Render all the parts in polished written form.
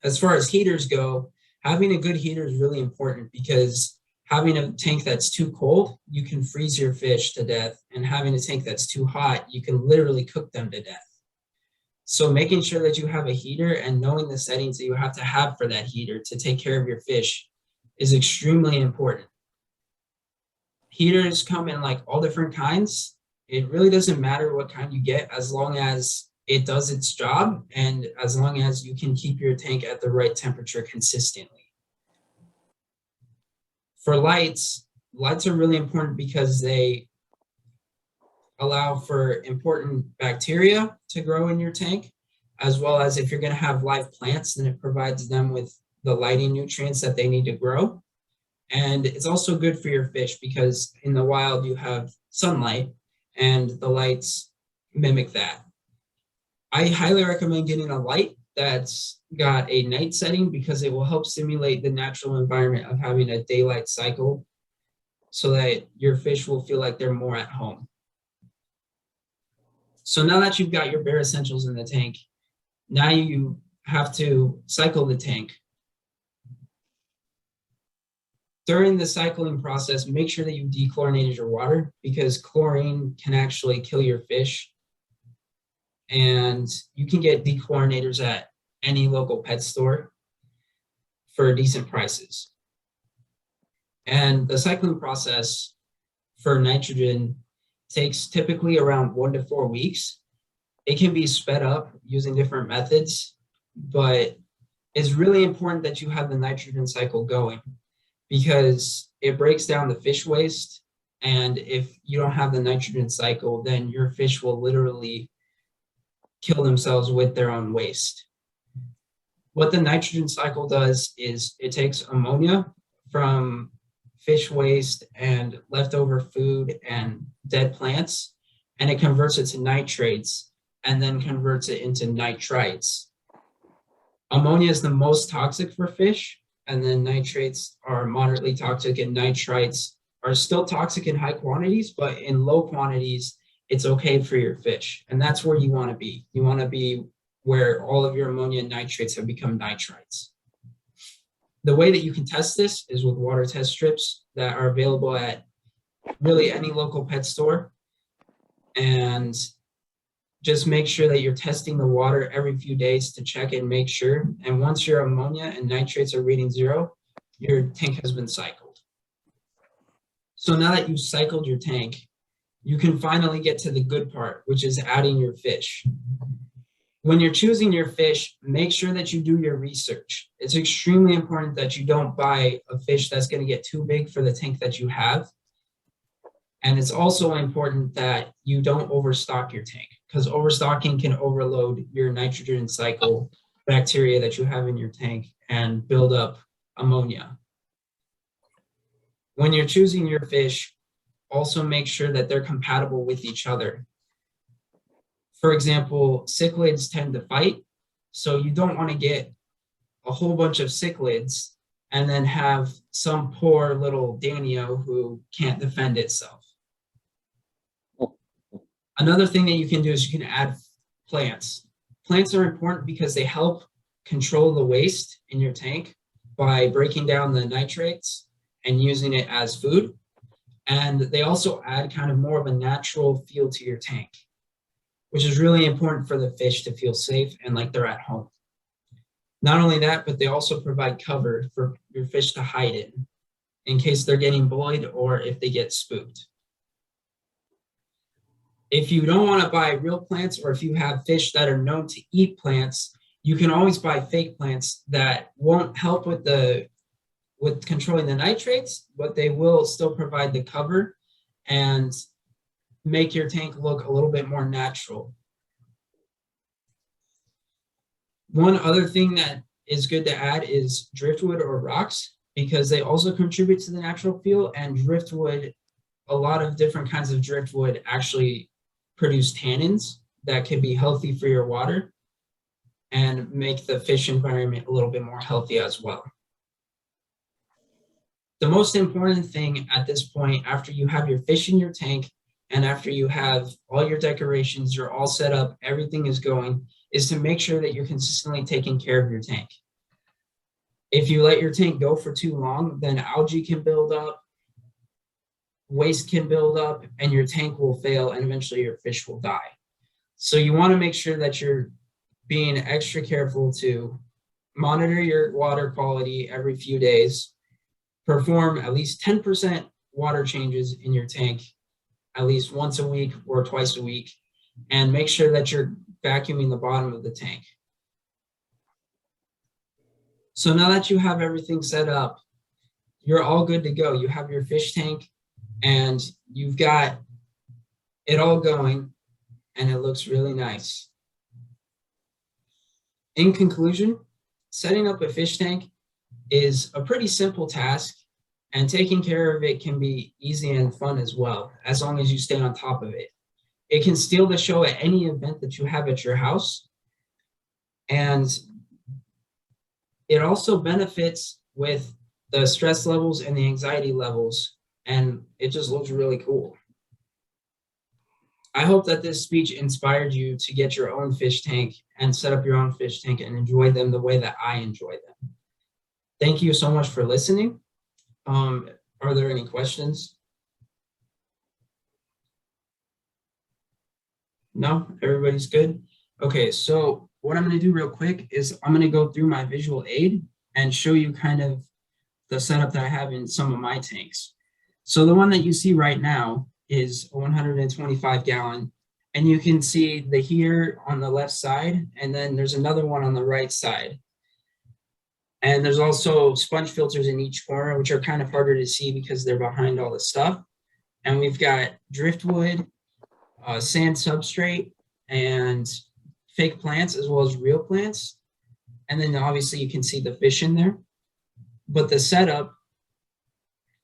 As far as heaters go, having a good heater is really important because having a tank that's too cold, you can freeze your fish to death. And having a tank that's too hot, you can literally cook them to death. So making sure that you have a heater and knowing the settings that you have to have for that heater to take care of your fish is extremely important. Heaters come in like all different kinds. It really doesn't matter what kind you get as long as it does its job and as long as you can keep your tank at the right temperature consistently. For lights are really important because they allow for important bacteria to grow in your tank, as well as if you're going to have live plants, then it provides them with the lighting nutrients that they need to grow. And it's also good for your fish because in the wild you have sunlight and the lights mimic that. I highly recommend getting a light that's got a night setting because it will help simulate the natural environment of having a daylight cycle so that your fish will feel like they're more at home. So now that you've got your bare essentials in the tank, now you have to cycle the tank. During the cycling process, make sure that you dechlorinated your water because chlorine can actually kill your fish. And you can get dechlorinators at any local pet store for decent prices. And the cycling process for nitrogen takes typically around 1 to 4 weeks. It can be sped up using different methods, but it's really important that you have the nitrogen cycle going because it breaks down the fish waste. And if you don't have the nitrogen cycle, then your fish will literally kill themselves with their own waste. What the nitrogen cycle does is it takes ammonia from fish waste and leftover food and dead plants, and it converts it to nitrates and then converts it into nitrites. Ammonia is the most toxic for fish, and then nitrates are moderately toxic, and nitrites are still toxic in high quantities, but in low quantities, it's okay for your fish. And that's where you want to be. You want to be where all of your ammonia and nitrates have become nitrites. The way that you can test this is with water test strips that are available at really any local pet store. And just make sure that you're testing the water every few days to check and make sure. And once your ammonia and nitrates are reading 0, your tank has been cycled. So now that you've cycled your tank, you can finally get to the good part, which is adding your fish. When you're choosing your fish, make sure that you do your research. It's extremely important that you don't buy a fish that's going to get too big for the tank that you have. And it's also important that you don't overstock your tank because overstocking can overload your nitrogen cycle bacteria that you have in your tank and build up ammonia. When you're choosing your fish, also make sure that they're compatible with each other. For example, cichlids tend to fight, so you don't want to get a whole bunch of cichlids and then have some poor little Danio who can't defend itself. Another thing that you can do is you can add plants. Plants are important because they help control the waste in your tank by breaking down the nitrates and using it as food. And they also add kind of more of a natural feel to your tank, which is really important for the fish to feel safe and like they're at home. Not only that, but they also provide cover for your fish to hide in case they're getting bullied or if they get spooked. If you don't want to buy real plants or if you have fish that are known to eat plants, you can always buy fake plants that won't help with controlling the nitrates, but they will still provide the cover and make your tank look a little bit more natural. One other thing that is good to add is driftwood or rocks because they also contribute to the natural feel, and driftwood, a lot of different kinds of driftwood actually produce tannins that can be healthy for your water and make the fish environment a little bit more healthy as well. The most important thing at this point, after you have your fish in your tank and after you have all your decorations, you're all set up, everything is going, is to make sure that you're consistently taking care of your tank. If you let your tank go for too long, then algae can build up, waste can build up, and your tank will fail, and eventually your fish will die. So you want to make sure that you're being extra careful to monitor your water quality every few days, perform at least 10% water changes in your tank at least once a week or twice a week, and make sure that you're vacuuming the bottom of the tank. So now that you have everything set up, you're all good to go. You have your fish tank and you've got it all going, and it looks really nice. In conclusion, setting up a fish tank is a pretty simple task, and taking care of it can be easy and fun as well, as long as you stay on top of it. It can steal the show at any event that you have at your house, and it also benefits with the stress levels and the anxiety levels, and it just looks really cool. I hope that this speech inspired you to get your own fish tank and set up your own fish tank and enjoy them the way that I enjoy them. Thank you so much for listening. Are there any questions? No, everybody's good? Okay, so what I'm gonna do real quick is I'm gonna go through my visual aid and show you kind of the setup that I have in some of my tanks. So the one that you see right now is a 125 gallon, and you can see the heater on the left side, and then there's another one on the right side. And there's also sponge filters in each corner, which are kind of harder to see because they're behind all the stuff. And we've got driftwood, sand substrate, and fake plants as well as real plants. And then obviously you can see the fish in there. But the setup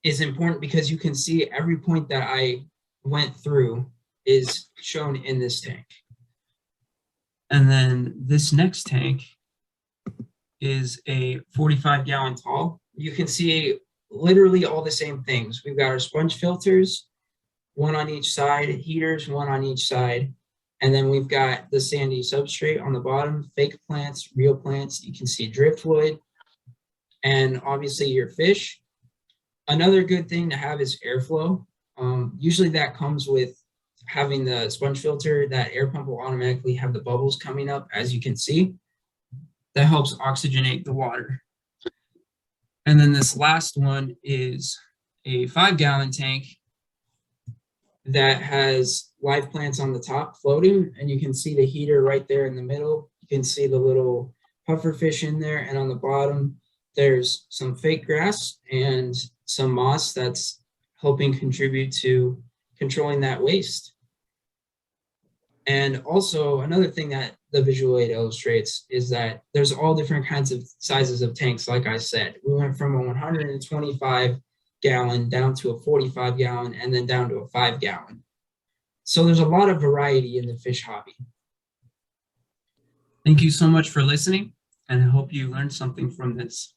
is important because you can see every point that I went through is shown in this tank. And then this next tank is a 45 gallon tall. You can see literally all the same things. We've got our sponge filters, one on each side, heaters, one on each side. And then we've got the sandy substrate on the bottom, fake plants, real plants. You can see driftwood, and obviously your fish. Another good thing to have is airflow. Usually that comes with having the sponge filter. That air pump will automatically have the bubbles coming up, as you can see. That helps oxygenate the water. And then this last one is a 5 gallon tank that has live plants on the top floating, and you can see the heater right there in the middle. You can see the little puffer fish in there, and on the bottom there's some fake grass and some moss that's helping contribute to controlling that waste. And also another thing that the visual aid illustrates is that there's all different kinds of sizes of tanks. Like I said, we went from a 125 gallon down to a 45 gallon and then down to a 5 gallon. So there's a lot of variety in the fish hobby. Thank you so much for listening, and I hope you learned something from this.